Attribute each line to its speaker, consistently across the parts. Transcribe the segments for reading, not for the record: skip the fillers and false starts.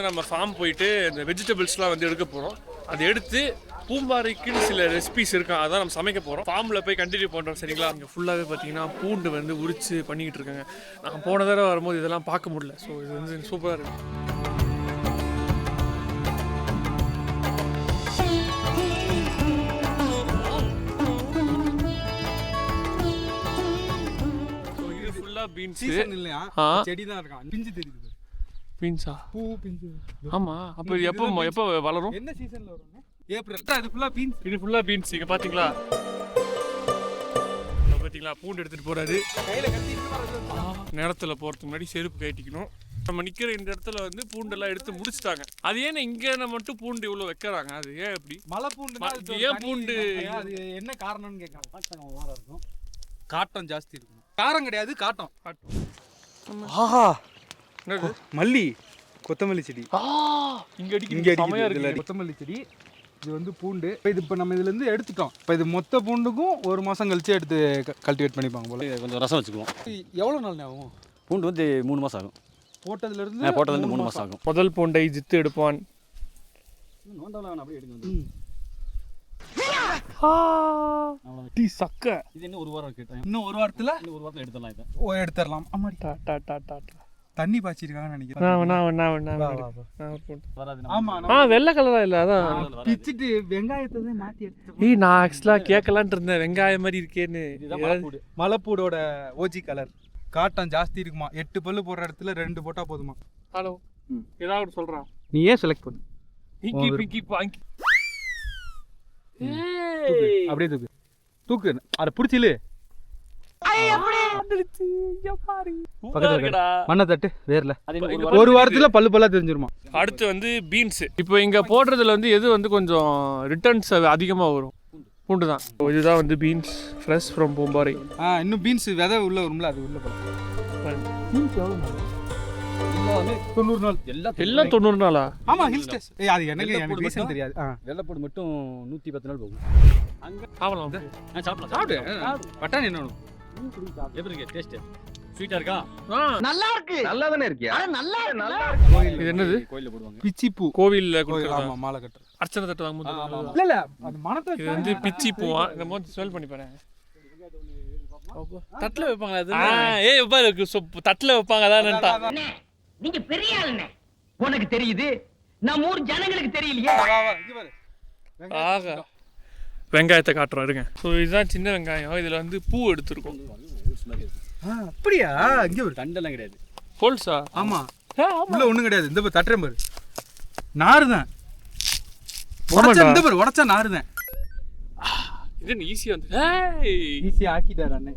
Speaker 1: நம்ம ஃபார்ம் போயிட்டு இந்த வெஜிடபிள்ஸ்லாம் வந்து எடுக்க போகிறோம். அதை எடுத்து பூம்பாறைக்குன்னு சில ரெசிபிஸ் இருக்கும், அதான் நம்ம சமைக்க போகிறோம். ஃபார்மில் போய் கண்டினியூ பண்ணுறோம். சரிங்களா? இங்கே ஃபுல்லாகவே பார்த்தீங்கன்னா பூண்டு வந்து உரிச்சு பண்ணிக்கிட்டு இருக்காங்க. நான் போன தடவை வரும்போது இதெல்லாம் பார்க்க முடியல. ஸோ இது வந்து சூப்பராக இருக்குது. ஸோ இது ஃபுல்லாக பீன்ஸ்
Speaker 2: இல்லையா, செடி தான் இருக்கான். பிஞ்சு தெரியுது.
Speaker 1: பீன்ஸா?
Speaker 2: பூ பிஞ்சு.
Speaker 1: ஆமா. அப்போ இது எப்போ வளரும்?
Speaker 2: என்ன சீசன்ல வரும்? ஏப்ரல். இது ஃபுல்லா பீன்ஸ்.
Speaker 1: இது ஃபுல்லா பீன்ஸ். இங்க பாத்தீங்களா? பாத்தீங்களா பூண்டு எடுத்துட்டு போறாரு.
Speaker 2: கையில கத்தி
Speaker 1: நேரத்துல போறதுக்கு முன்னாடி செருப்பு கட்டிக்கணும். நம்ம நிக்கிற இந்த இடத்துல வந்து பூண்டெல்லாம் எடுத்து முடிச்சிட்டாங்க. அது ஏன் இங்க மட்டும் பூண்டு இவ்வளவு வைக்கிறாங்க? அது ஏன் அப்படி?
Speaker 2: மலை பூண்டு.
Speaker 1: ஏன் பூண்டு?
Speaker 2: அது என்ன காரணம்னு கேட்கலாம். காட்டம் ஓவரா இருக்கும். காட்டம் ஜாஸ்தி இருக்கும். காரம் கிடையாது, காட்டம். ஆஹா,
Speaker 1: என்னது?
Speaker 2: மல்லி, கொத்தமல்லி செடி.
Speaker 1: இங்க அடிக்குது.
Speaker 2: கொத்தமல்லி செடி. இது வந்து பூண்டு. இப்போ நம்ம இதுல இருந்து எடுத்துட்டோம். இப்போ இது மொத்த பூண்டுக்கும் ஒரு மாசம் கழிச்சு எடுத்து கல்டிவேட் பண்ணிப்பாங்க போல.
Speaker 3: கொஞ்சம் ரசம் வச்சுக்குவோம்.
Speaker 2: எவ்வளோ நாள் ஆகும்?
Speaker 3: பூண்டு வந்து 3 மாதம் ஆகும்.
Speaker 2: போட்டதுல இருந்து
Speaker 3: 3 மாதம் ஆகும்.
Speaker 1: முதல் பூண்டை ஜித்து எடுப்பான்.
Speaker 3: அப்படியே எடுங்க.
Speaker 1: டீ சக்க.
Speaker 3: இது இன்னும் 1 வாரம் கேட்டேன்.
Speaker 2: இன்னும் ஒரு வாரத்துல
Speaker 3: எடுத்துடலாம். இதை
Speaker 2: எடுத்துடலாம். ஆமா, தண்ணி பாய்ச்சிருக்காங்கன்னு நினைக்கிறேன்.
Speaker 1: வெள்ளை கலரா இல்ல, அதான்
Speaker 2: பிச்சிட்டு வெங்காயத்தை தான் மாத்தி எடுத்து.
Speaker 1: நான் ஆக்சுவலா கேட்கலான்ட்டு இருந்தேன், வெங்காயம் மாதிரி இருக்கேன்னு.
Speaker 2: மலைப்பூடோட ஓஜி கலர். காட்டம் ஜாஸ்தி இருக்குமா. 8 பல்லு போடுற இடத்துல 2 போட்டா போதுமா.
Speaker 1: ஹலோ, ஏதாவது சொல்றான்.
Speaker 2: நீ ஏன் செலக்ட் பண்ணு. அப்படியே தூக்கு. அதை பிடிச்சிலு. மண்ணை தட்டு வேர்ல. ஒரு வாரத்துல பல்லா தெரிஞ்சிருமா.
Speaker 1: அடுத்து வந்து பீன்ஸ். இப்போ இங்க போடுறதுல வந்து எது வந்து கொஞ்சம் ரிட்டர்ன்ஸ் அதிகமா வரும்? பூண்டு தான். இதுதான் வந்து பீன்ஸ் ஃப்ரெஷ் ஃப்ரம் பூம்பாறை.
Speaker 2: இன்னும் பீன்ஸ் விதை உள்ள வரும்ல, அது உள்ள போலாம். பீன்ஸ் எவ்வளவு நாள்? 90 நாள்.
Speaker 1: எல்லாம் 90 நாளா?
Speaker 2: ஆமா, ஹில் ஸ்டேஷன். அது எனக்கு ரீசன் தெரியாது.
Speaker 3: வெள்ளைப்பூடு மட்டும் 110 நாள் போகும்.
Speaker 1: அங்க சாப்பிடலாம்.
Speaker 2: சாப்பிடு. பட்டாணி என்ன
Speaker 3: எப்படி இருக்கு டேஸ்ட்? ஸ்வீட்டா இருக்கா?
Speaker 4: நல்லா இருக்கு. நல்லா தானே இருக்கு. நல்லா
Speaker 1: இது என்னது?
Speaker 3: கோயில்ல போடுவாங்க.
Speaker 2: பிச்சி பூ.
Speaker 1: கோவில்ல
Speaker 2: ஆமா, மாலை கட்டுற.
Speaker 1: அர்ச்சனை தட்டு வாங்கும்போது.
Speaker 2: இல்ல அது மனத்தை. இது
Speaker 1: வந்து பிச்சி பூவா. இந்த மாதிரி ஸ்மெல் பண்ணி பாருங்க.
Speaker 2: தட்டுல வைப்பாங்க அது.
Speaker 1: ஏய் பாரு, தட்டுல வைப்பாங்க. அதான்
Speaker 4: நீங்க பெரிய ஆளுனே. உனக்கு தெரியுது, நம்ம ஊர் ஜனங்களுக்கு தெரியலையே.
Speaker 1: ஆகா, வெங்காயத்தை காட்டுறோம் இருங்க. ஸோ இதுதான் சின்ன வெங்காயம். இதில் வந்து பூ எடுத்துருக்கோம்.
Speaker 2: அப்படியா? இங்கே ஒரு
Speaker 3: தண்டெல்லாம் கிடையாது.
Speaker 1: ஹோல்ஸா?
Speaker 2: ஆமாம், உள்ள ஒன்றும் கிடையாது. இந்த பாரு தட்டுறேன் பாரு, நாறு தான். இந்த பாரு உடச்சா நாறு தான்.
Speaker 1: இது ஈஸியாக வந்து
Speaker 2: ஈஸியாக ஆக்கிட்டாரு அண்ணே.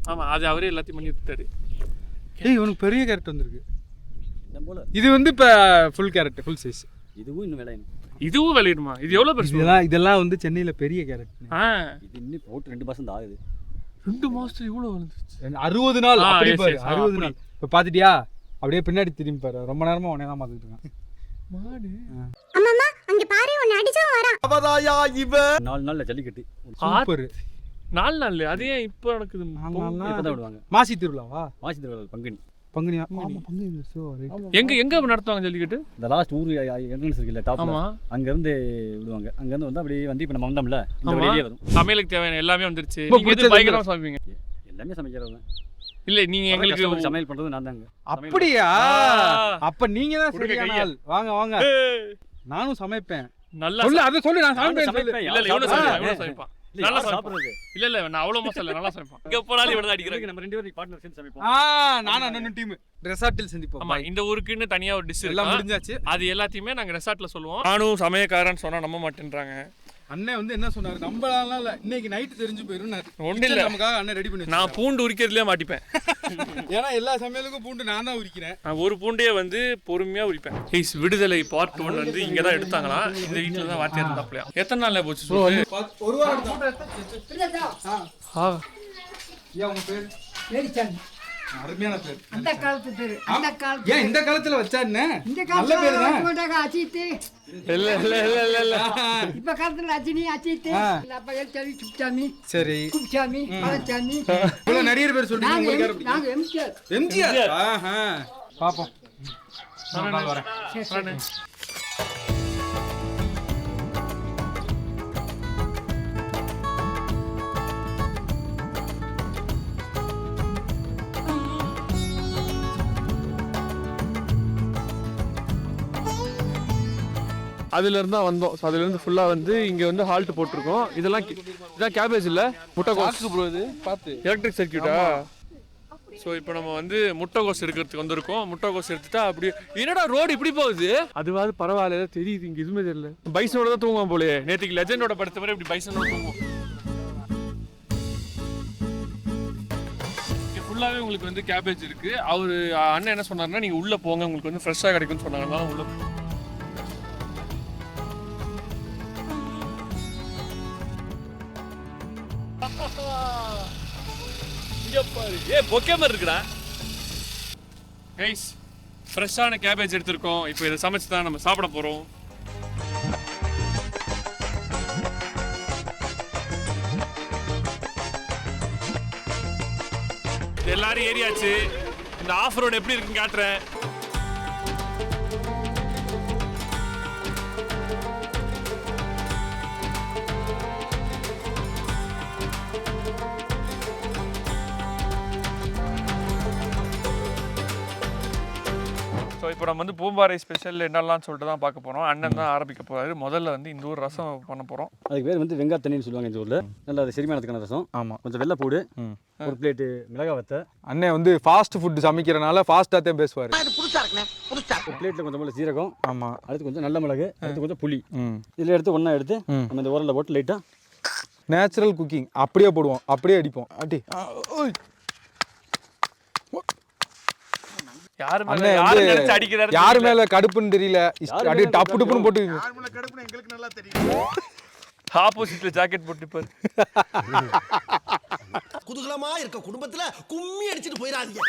Speaker 1: ஆமாம், அது அவரே எல்லாத்தையும் பண்ணி விட்டுட்டாரு.
Speaker 2: இவனுக்கு பெரிய கேரட் வந்திருக்கு. இது வந்து இப்போ ஃபுல் கேரட், ஃபுல் சைஸ்.
Speaker 3: இதுவும் இன்னும் விளையணும்.
Speaker 1: இதுவும் விளையிடுமா? இது எவ்வளோ பெருசு?
Speaker 2: இதெல்லாம் வந்து சென்னையில் பெரிய கேரட்.
Speaker 3: இது இன்னும் போட்டு 2 மாதம் தான் ஆகுது.
Speaker 1: 2 மாதத்துல இவ்வளோ வந்துச்சு.
Speaker 2: 60 நாள். அப்படி பாரு, 60 நாள். இப்போ பார்த்துட்டியா? அப்படியே பின்னாடி திரும்பி பாரு. ரொம்ப நேரமா உடனே தான் பார்த்துட்டு இருக்கேன். மாடு.
Speaker 5: அம்மா அங்க பாரு, உன்னை அடிச்சா வரான்.
Speaker 2: அவதாயா இவ.
Speaker 3: 4 நாள்ல ஜல்லிக்கட்டு.
Speaker 2: சூப்பர்.
Speaker 1: 4 நாள். அது ஏன் இப்போ நடக்குது?
Speaker 3: இப்பதான் விடுவாங்க.
Speaker 2: மாசி திருவிழாவா?
Speaker 3: மாசி திருவிழா பங்குனி.
Speaker 2: பங்குனியா?
Speaker 1: எங்க நடத்துவாங்க ஜல்லிக்கட்டு?
Speaker 3: இந்த லாஸ்ட் ஊர் என்ட்ரன்ஸ் இருக்குல்ல, டாப்ல, அங்க இருந்து விடுவாங்க. அங்க இருந்து வந்து அப்படியே வந்து இப்ப நம்ம வந்தோம்ல, இந்த வழியிலே வரும்.
Speaker 1: சமையலுக்கு தேவையான எல்லாமே வந்துருச்சு. நீங்க இது பயங்கரமா சமைப்பீங்க.
Speaker 3: எல்லாமே சமைக்கிறது தான்.
Speaker 1: இல்ல, நீங்க எங்களுக்கு
Speaker 3: சமையல் பண்றது நான் தாங்க.
Speaker 2: அப்படியா? அப்ப நீங்க தான் சரியான ஆள். வாங்க வாங்க, நானும் சமைப்பேன். நல்லா சொல்லு, அத சொல்லு. நான் சமைப்பேன்.
Speaker 1: இல்ல இவனே சமைப்பான். நல்லா சாப்பிடுறது. இல்ல நான் அவ்வளவு மோசம் இல்ல, நல்லா சமைப்பான். இங்க போறாலே இவன அடிக்குறாங்க.
Speaker 3: நம்ம 2 பேரும் பார்ட்னர் சேர்ந்து சமைப்போம்.
Speaker 2: நானும் அண்ணனும் டீம் ரெசார்ட்டில் சந்திப்போம்.
Speaker 1: ஆமா, இந்த ஊருக்குன்னு தனியா ஒரு டிஷ்
Speaker 2: எல்லாம் முடிஞ்சாச்சு.
Speaker 1: அது எல்லாத்தையுமே நாங்க ரெசார்ட்ல சொல்லுவோம். நானும் சமையக்காரன்னு சொன்னா நம்ப மாட்டேன்றாங்க.
Speaker 2: அண்ணன் வந்து என்ன சொன்னாரு, நம்மளால இல்ல, இன்னைக்கு நைட் தெரிஞ்சு போயிரும்.
Speaker 1: ஒண்ணு இல்ல,
Speaker 2: நமக்காக அண்ணன் ரெடி பண்ணி.
Speaker 1: நான் பூண்டு உரிக்கிறதுலயே மாட்டிப்பேன்.
Speaker 2: ஏன்னா எல்லா சமையலுக்கும் பூண்டு நான் தான் உரிக்கிறேன்.
Speaker 1: நான் ஒரு பூண்டையே வந்து பொறுமையா உரிப்பேன். ப்ளீஸ், விடுதலை பார்ட் 1 வந்து இங்க தான் எடுத்தாங்களா? இந்த வீட்ல தான் வாத்தியார் இருந்தாப்லையா? எத்தனை நாள்ல போச்சு?
Speaker 2: ஒரு வாரம் தான். உங்க பேர்?
Speaker 6: மேரிச்சாமி.
Speaker 2: அருமையான பேர்.
Speaker 6: அந்த காலத்து பேரு. அந்த காலத்து.
Speaker 2: ஏன் இந்த காலத்துல வச்சானே?
Speaker 6: இந்த காலத்துல
Speaker 2: பேர் தான்.
Speaker 6: போட்டாங்க அஜித்.
Speaker 1: இல்ல
Speaker 6: இப்ப காலத்துல அஜினி, அஜித், அப்ப எல்சாமி, சுப்சாமி,
Speaker 2: சரி,
Speaker 6: குப்சாமி, பழச்சாமி.
Speaker 2: இவ்வளவு நிறைய பேர் சொல்றீங்க. உங்களுக்கு யாரு?
Speaker 6: நாங்க எம்ஜிஆர்.
Speaker 2: எம்ஜிஆர். பாப்போம். இன்னொரு நாள் வரேன்.
Speaker 1: வரேண்ணே. அதுலேருந்து தான் வந்தோம். ஸோ அதுலேருந்து ஃபுல்லாக வந்து இங்கே வந்து ஹால்ட் போட்டிருக்கோம். இதான் கேபேஜ் இல்லை, முட்டைகோஸ்
Speaker 2: ப்ரோ இது பார்த்து
Speaker 1: எலக்ட்ரிக் சர்க்கியூட்டா. ஸோ இப்போ நம்ம வந்து முட்டைகோஸ் எடுக்கிறதுக்கு வந்திருக்கோம். முட்டைகோஸ் எடுத்துட்டா அப்படியே என்னடா ரோடு இப்படி போகுது, அதுவாது பரவாயில்ல, தெரியுது. இங்கே எதுவுமே தெரியல. பைசனோட தான் தூங்குவோம் போலே. நேற்றுக்கு லெஜண்டோட படுத்த மாதிரி இப்படி பைசனோட தூங்குவோம். இங்கே ஃபுல்லாகவே உங்களுக்கு வந்து கேபேஜ் இருக்குது. அவர் அண்ணன் என்ன சொன்னார்னா, நீங்கள் உள்ளே போங்க, உங்களுக்கு வந்து ஃப்ரெஷ்ஷாக கிடைக்கும்னு சொன்னாங்கன்னா உள்ள பொக்கே மாதிரி இருக்குடா. கைஸ், ஃப்ரெஷ்ஷான கேபேஜ் எடுத்திருக்கோம். இப்போ இதை சமைச்சு தான் நம்ம சாப்பிட போகிறோம். எல்லாரும் ஏறியாச்சு. இந்த ஆஃப் ரோடு எப்படி இருக்குன்னு காட்டுறேன். ஸோ இப்போ நம்ம வந்து பூம்பாறை ஸ்பெஷல் என்னெல்லாம் சொல்லிட்டு தான் பார்க்க போகிறோம். அண்ணன் தான் ஆரம்பிக்க போகிறாரு. முதல்ல வந்து இந்த ஊர் ரசம் பண்ண போகிறோம்.
Speaker 3: அதுக்கு பேர் வந்து வெங்காய தண்ணின்னு சொல்லுவாங்க இந்த ஊரில். நல்லா அது செரிமானத்துக்கான ரசம்.
Speaker 2: ஆமாம்.
Speaker 3: கொஞ்சம் வெள்ளைப்பூடு, ஒரு பிளேட்டு மிளகா வத்தை.
Speaker 2: அண்ணன் வந்து ஃபாஸ்ட் ஃபுட் சமைக்கிறனால ஃபாஸ்ட்டாக தான் பேசுவார்.
Speaker 3: ஒரு பிளேட்டில் கொஞ்சம் போல சீரகம்.
Speaker 2: ஆமாம்.
Speaker 3: அடுத்து கொஞ்சம் நல்ல மிளகு, அடுத்து கொஞ்சம் புளி. இதில் எடுத்து ஒன்றா எடுத்து நம்ம இந்த உரலில் போட்டு லைட்டாக
Speaker 2: நேச்சுரல் குக்கிங் அப்படியே போடுவோம், அப்படியே அடிப்போம். அடி யாரு மேல கடுப்புன்னு தெரியல, அப்படியே டப்பு டப்புன்னு போட்டு
Speaker 1: ஆப்போசிட்ல ஜாக்கெட் போட்டு பாரு.
Speaker 7: குதூகலமா இருக்க குடும்பத்துல கும்மி அடிச்சிட்டு போயிடாதீங்க.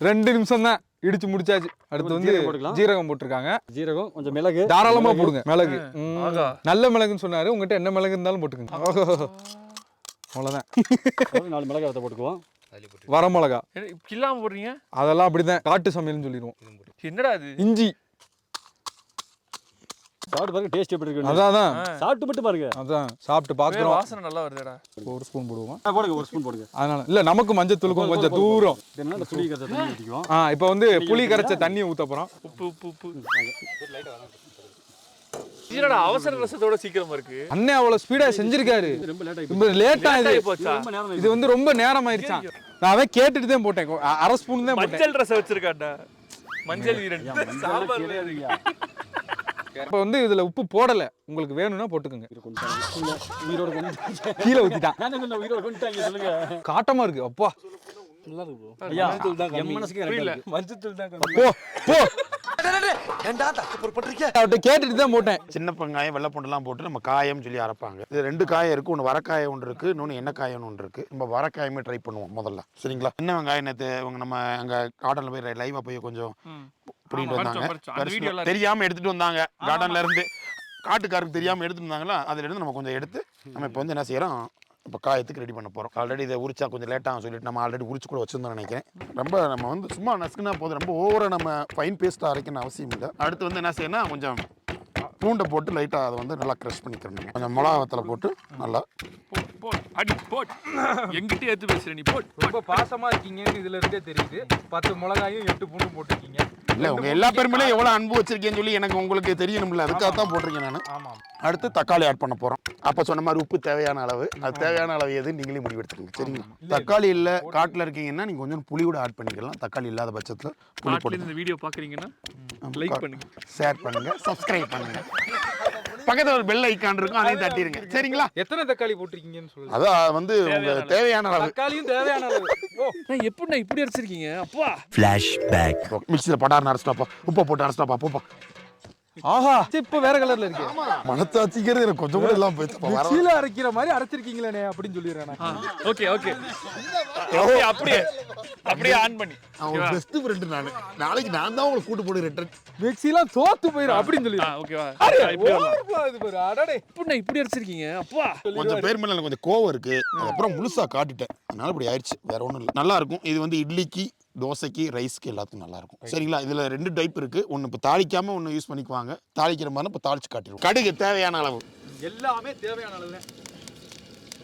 Speaker 2: 2 நிமிஷம் தான் இடிச்சு முடிச்சாச்சு. அடுத்து வந்து ஜீரகம் போட்டிருக்காங்க.
Speaker 3: ஜீரகம், கொஞ்சம் மிளகு
Speaker 2: தாராளமா போடுங்க. மிளகு நல்ல மிளகுன்னு சொன்னாரு. உங்ககிட்ட என்ன மிளகு இருந்தாலும் போட்டுக்கோங்க. அவ்வளவுதான்.
Speaker 3: 4 மிளகாய் வத்தை போட்டுக்குவோம்.
Speaker 2: வர மிளகா
Speaker 1: கில்லாம போடுறீங்க.
Speaker 2: அதெல்லாம் அப்படிதான் காட்டு சமையல்னு சொல்லிடுவோம்.
Speaker 1: என்னடா அது?
Speaker 2: இஞ்சி
Speaker 3: சாப்பிட்டு பாருங்க, டேஸ்ட் எப்படி இருக்கு.
Speaker 2: அதான்
Speaker 3: சாப்பிட்டு மட்டும் பாருங்க.
Speaker 2: அதான் சாப்பிட்டு பார்க்குறோம்.
Speaker 1: வாசனை நல்லா வருதுடா.
Speaker 2: 1 ஸ்பூன் போடுவோம்.
Speaker 3: போடுங்க, 1 ஸ்பூன் போடுங்க.
Speaker 2: அதனால இல்ல, நமக்கு மஞ்சள் தூளுக்கும் கொஞ்சம் தூரம்.
Speaker 3: என்ன புளி கரைச்ச தண்ணி ஊத்திக்குவோம்.
Speaker 2: இப்போ வந்து புளி கரைச்ச தண்ணியை ஊத்த போறோம்.
Speaker 1: உப்பு என்னடா அவசர ரசத்தோட சீக்கிரமா இருக்கு.
Speaker 2: அண்ணே அவ்வளவு ஸ்பீடா செஞ்சிருக்காரு. ரொம்ப லேட்டா இது வந்து ரொம்ப நேரம் ஆயிருச்சான். நான் அவன் கேட்டுட்டு தான் போட்டேன். 1/2 ஸ்பூன் தான் போட்டேன்.
Speaker 1: மஞ்சள் ரசம் வச்சிருக்காடா. மஞ்சள் வீரன்
Speaker 2: இப்போ வந்து இதுல உப்பு போடல. உங்களுக்கு வேணும்னா போட்டுக்கோங்க. கீழே ஊத்திட்டான்.
Speaker 3: சொல்லுங்க.
Speaker 2: காட்டமா இருக்கு. அப்பா
Speaker 3: நல்லா இருக்கு. ஐயா, என் மனசுக்கு கரெக்டா
Speaker 2: மஞ்சள் தான். போ போ. கேட்டுட்டு தான் போட்டேன்.
Speaker 8: சின்ன வெங்காயம் வெள்ளை பூண்டெல்லாம் போட்டு நம்ம காயம் சொல்லி அரைப்பாங்க. இது 2 காயம் இருக்கு. ஒன்று வரக்காயம் ஒன்று இருக்கு, இன்னொன்று எண்ணெய் காயம்னு ஒன்று இருக்கு. நம்ம வரக்காயமே ட்ரை பண்ணுவோம் முதல்ல. சரிங்களா? சின்ன வெங்காயம் நேற்று நம்ம அங்கே கார்டனில் போய் லைவாக போய் கொஞ்சம் பிடிக்கிட்டு வந்தாங்க. தெரியாம எடுத்துட்டு வந்தாங்க. கார்டன்ல இருந்து காட்டுக்காருக்கு தெரியாம எடுத்துட்டு வந்தாங்களா, அதுல இருந்து நம்ம கொஞ்சம் எடுத்து நம்ம இப்போ வந்து என்ன செய்யறோம், இப்போ காயத்துக்கு ரெடி பண்ண போகிறோம். ஆல்ரெடி இதை உரிச்சா கொஞ்சம் லேட்டாக சொல்லிட்டு நம்ம ஆல்ரெடி உரிச்சு கூட வச்சுருந்தோம் நினைக்கிறேன். ரொம்ப நம்ம வந்து சும்மா நசுக்குனா போதும், ரொம்ப ஓவராக நம்ம ஃபைன் பேஸ்ட்டாக அரைக்கணும் அவசியம் இல்லை. அடுத்து வந்து என்ன செய்யணும், கொஞ்சம் பூண்டை போட்டு லைட்டாக அதை வந்து நல்லா க்ரஷ் பண்ணிக்கிறோம். கொஞ்சம் மிளகா வத்தலை போட்டு நல்லா
Speaker 1: எங்கிட்ட எடுத்து பேசுறேன். நீ
Speaker 2: ரொம்ப பாசமா இருக்கீங்கன்னு இதுல இருந்தே தெரியுது. 10 மிளகாயும் 8 பூண்டும் போட்டிருக்கீங்க.
Speaker 8: இல்லை உங்கள் எல்லா பேருமே எவ்வளோ அன்பு வச்சிருக்கேன்னு சொல்லி எனக்கு உங்களுக்கு தெரியணும்ல, அதுக்காக தான் போட்டிருக்கேன் நான்.
Speaker 2: ஆமாம்.
Speaker 8: அடுத்து தக்காளி ஆட் பண்ண போகிறோம். அப்போ சொன்ன மாதிரி உப்பு தேவையான அளவு, அது தேவையான அளவு எது நீங்களே முடிவு எடுத்துக்கோங்க. சரிங்களா? தக்காளி இல்லை காட்டில் இருக்கீங்கன்னா நீங்கள் கொஞ்சம் புளி கூட ஆட் பண்ணிக்கலாம். தக்காளி இல்லாத பட்சத்தில் புளி போட்டு
Speaker 1: இந்த வீடியோ பார்க்குறீங்கன்னா லைக் பண்ணுங்க,
Speaker 8: ஷேர் பண்ணுங்க, சப்ஸ்கிரைப் பண்ணுங்க. பக்கத்துல ஒரு பெல் ஐகான் இருக்கும், அதையும் தட்டிடுங்க. சரிங்களா?
Speaker 2: எத்தனை தக்காளி போட்டிருக்கீங்கன்னு சொல்லுங்க.
Speaker 8: அதான் வந்து உங்க தேவையான அளவு.
Speaker 2: தக்காளியும் தேவையான அளவு.
Speaker 1: எப்படி இப்படி அரைச்சிருக்கீங்க? அப்பா
Speaker 7: ஃபிளாஷ்பேக்.
Speaker 8: மிக்ஸியில் படார்னு அரைச்சிட்டாப்பா, உப்பை போட்டு அரைச்சிட்டாப்பா. போப்பா.
Speaker 2: ஆஹா, இப்போ வேற கலர்ல இருக்கு.
Speaker 8: மனத்தாச்சிக்கிறது எனக்கு கொஞ்சம் கூட எல்லாம் போயிடுச்சு.
Speaker 2: மிக்ஸில அரைக்கிற மாதிரி அரைச்சிருக்கீங்களே அப்படின்னு சொல்லிடுறேன்.
Speaker 1: ஓகே அப்படியே ஆன் பண்ணி
Speaker 8: ஒரு பெஸ்ட் ஃப்ரெண்ட் நான். நாளைக்கு நான் தான் உங்களுக்கு கூட்டு போடு ரிட்டர்ன்.
Speaker 2: மிக்ஸிலாம் தோத்து போயிடும் அப்படின்னு சொல்லி.
Speaker 1: ஓகேவா?
Speaker 2: இது பாரு. அடடே,
Speaker 1: இப்படி அரைச்சிருக்கீங்க. அப்பா
Speaker 8: கொஞ்சம் பேர் மேல கொஞ்சம் கோவம் இருக்கு. அப்புறம் முழுசா காட்டிட்டேன். அதனால இப்படி ஆயிடுச்சு, வேற ஒன்றும் இல்லை. நல்லா இருக்கும். இது வந்து இட்லிக்கு, தோசைக்கு, ரைஸ்க்கு எல்லாத்துக்கும் நல்லா இருக்கும். சரிங்களா? இதில் 2 டைப் இருக்கு. ஒன்று இப்போ தாளிக்காம ஒன்று யூஸ் பண்ணிக்குவாங்க. தாளிக்கிற மாதிரி இப்போ தாளிச்சு காட்டிடுவோம். கடுகு தேவையான அளவு,
Speaker 2: எல்லாமே தேவையான அளவு.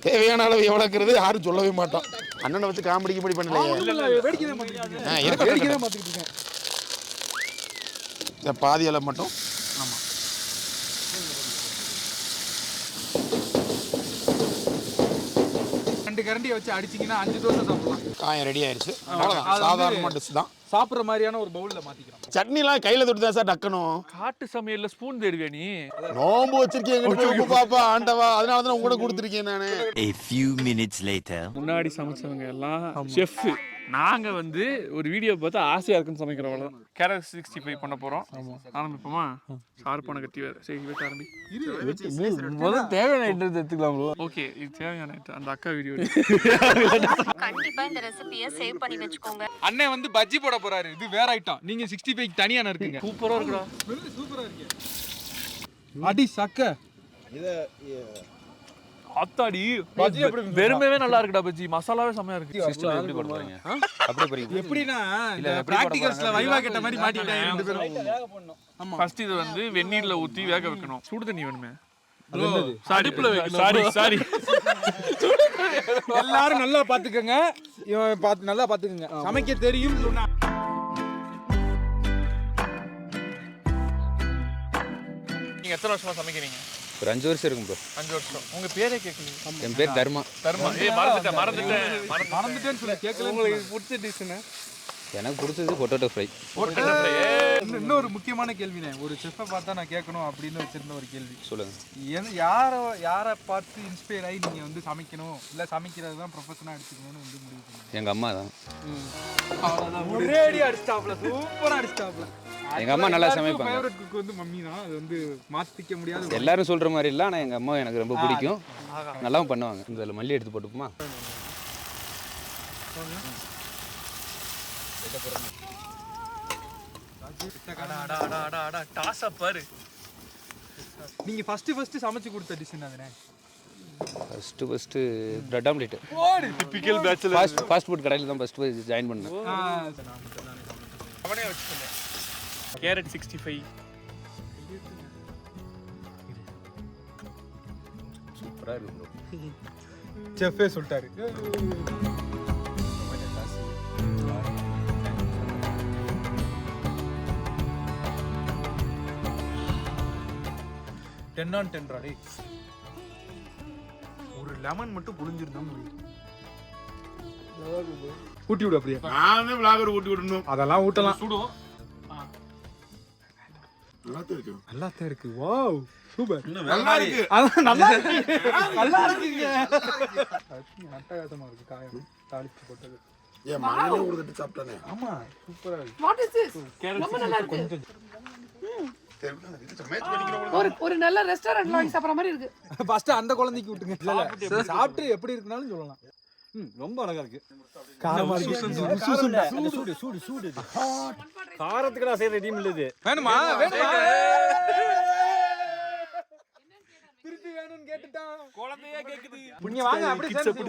Speaker 8: தேவையான அளவு எவ்வளோக்கிறது யாரும் சொல்லவே மாட்டோம். அண்ணனை வச்சு காமெடி கிமெடி பண்ணலையே.
Speaker 2: வேடிக்கை பார்த்துக்கிட்டு இருக்கேன்.
Speaker 8: பாதி அளவு மட்டும்.
Speaker 2: ஆமாம், 2 கரண்டியை வச்சு அடிச்சிங்கன்னா 5 தோசை சாப்பிடலாம்.
Speaker 8: காயம் ரெடி ஆயிடுச்சு. அவ்வளோதான், சாதாரண டிஷ் தான்.
Speaker 2: சாப்பிட்ற மாதிரியான ஒரு பவுலில் மாற்றிக்கிறோம்.
Speaker 8: சட்னிலாம் கையில் தொட்டு தான் சார் டக்கணும்.
Speaker 1: காட்டு சமையல்ல ஸ்பூன் தேடுவியா நீ?
Speaker 8: நோம்பு வச்சிருக்கேன் பாப்பா ஆண்டவா, அதனால தான் உங்க கொடுத்துருக்கேன் நானு.
Speaker 9: A few minutes later.
Speaker 1: முன்னாடி சமைச்சவங்க எல்லாம் செஃப். நாங்க வந்து ஒரு வீடியோ பார்த்து ஆசையா இருக்குன்னு சமைக்கிறோம். அவ்வளவுதான். கேரட் 65 பண்ண போறோம். ஆரம்பிப்போமா? ஷார்ப்பான கத்தி வேற. சரி, வெட்ட ஆரம்பி.
Speaker 2: முதல்ல தேவையான ஐட்டம் எடுத்துக்கலாம் ப்ரோ.
Speaker 1: ஓகே, இது தேவையான ஐட்டம். அந்த அக்கா வீடியோ
Speaker 10: கண்டிப்பா இந்த ரெசிபியை சேவ் பண்ணி வச்சுக்கோங்க.
Speaker 2: அண்ணன் வந்து பஜ்ஜி போட போறாரு. இது வேற ஐட்டம். நீங்க 65 தனியான இருக்குங்க.
Speaker 1: சூப்பரா இருக்குடா.
Speaker 2: சூப்பரா இருக்கு. அடி சக்க.
Speaker 1: அத்தாடி வெறுமையே நல்லா இருக்குடா பஜ்ஜி. மசாலாவே செமையா இருக்கு.
Speaker 3: எப்படி போடுவாங்க? அப்படியே போறீங்க.
Speaker 2: எப்படின்னா இந்த பிராக்டிகல்ஸ்ல வைவா கேட்ட மாதிரி மாட்டிட்டாங்க 2 பேரும்.
Speaker 1: ஆமா, ஃபர்ஸ்ட் இது வந்து வெந்நீர்ல ஊத்தி வேக வைக்கணும். சுடு தண்ணி வேணுமே. சாரி.
Speaker 2: எல்லாரும் நல்லா பாத்துக்கங்க. இவன் பார்த்து நல்லா பாத்துக்கங்க. சமைக்க தெரியும் சொன்னா
Speaker 1: நீங்க எத்தனை வருஷமா சமைக்கிறீங்க?
Speaker 3: ஒரு 5 வருஷம் இருக்கும் ப்ரோ.
Speaker 1: 5 வருஷம். உங்க பேரே கேட்கல.
Speaker 3: என் பேர் தர்மா.
Speaker 1: மறந்துட்டேன்னு சொல்லி கேட்கல. உங்களுக்கு பிடிச்ச டிஷ்னா?
Speaker 3: எனக்கு பிடிச்சது பொட்டேட்டோ ஃப்ரை.
Speaker 2: இன்னொரு முக்கியமான கேள்வினே, ஒரு செஃப்பை பார்த்தா நான் கேட்கணும் அப்படின்னு வச்சிருந்த ஒரு கேள்வி.
Speaker 3: சொல்லுங்க.
Speaker 2: யாரை பார்த்து இன்ஸ்பயர் ஆகி நீங்க வந்து சமைக்கணும், இல்ல சமைக்கிறது தான் ப்ரொஃபஷனா எடுத்துக்கணும்னு வந்து முடிவு பண்ணீங்க?
Speaker 3: எங்க அம்மா தான்.
Speaker 2: ஒரே அடி அடிச்சாப்ல, சூப்பரா அடிச்சாப்ல.
Speaker 3: எங்க அம்மா நல்லா சமைப்பாங்க.
Speaker 2: ஃபேவரட் குக் வந்து மம்மி தான். அது வந்து மாத்திக்க முடியாது.
Speaker 3: எல்லாரும் சொல்ற மாதிரி இல்ல, ஆனா எங்க அம்மா எனக்கு ரொம்ப பிடிக்கும். நல்லாவும் பண்ணுவாங்க. இதுல மல்லி எடுத்து போட்டுப்போமா?
Speaker 2: நீங்க ஃபர்ஸ்ட் சமைச்சு கொடுத்த டிஷ் என்னதுனே?
Speaker 3: First bread omelette.
Speaker 1: Typical bachelor.
Speaker 3: Fast food கடையில தான் ஃபர்ஸ்ட் ஜாயின் பண்ணேன்.
Speaker 1: அவனே வச்சுட்டேன். கேரட் 65.
Speaker 3: சூப்பரா இருக்கு ப்ரோ.
Speaker 2: செஃப்பே சொல்லிட்டாரு. Ten on 10 ராடி. ஒரு லெமன் மட்டும் புளிஞ்சிருந்தா முடியும். ஊட்டி விடு அப்படியே.
Speaker 8: நானே விளாகர் ஊட்டி விடணும்.
Speaker 2: அதெல்லாம் ஊட்டலாம்.
Speaker 1: சுடும்.
Speaker 2: நல்லா இருக்கு. Wow, super.
Speaker 8: நல்லா இருக்கு.
Speaker 2: அதான் நல்லா இருக்கு. நல்லா இருக்குங்க. அட்டகாசமா இருக்கு. காயம் தாளிச்சு போட்டது.
Speaker 8: ஏன் மண்ணே ஊர்தட்டி சாப்பிட்டானே.
Speaker 2: ஆமா, சூப்பரா இருக்கு.
Speaker 6: What is this? ரொம்ப நல்லா இருக்கு. ஒரு நல்ல ரெஸ்டாரன்ட்ல வாங்கி சாப்பிடுற மாதிரி இருக்கு.
Speaker 2: ஃபர்ஸ்ட் அந்த குழந்தைக்கு விட்டுங்க. இல்ல சாப்பிட்டு எப்படி இருக்குனாலும் சொல்லலாம்.
Speaker 3: ரொம்ப அழகா இருக்கு.
Speaker 2: காரமா இருக்கு.
Speaker 3: சூடு. காரத்துக்கு நான் செய்யற டீம் இல்ல இது.
Speaker 2: வேணுமா? திருப்பி வேணும்னு கேட்டுட்டான்.
Speaker 1: குழந்தையே கேக்குது.
Speaker 2: நீங்க வாங்க அப்படியே சேர்ந்து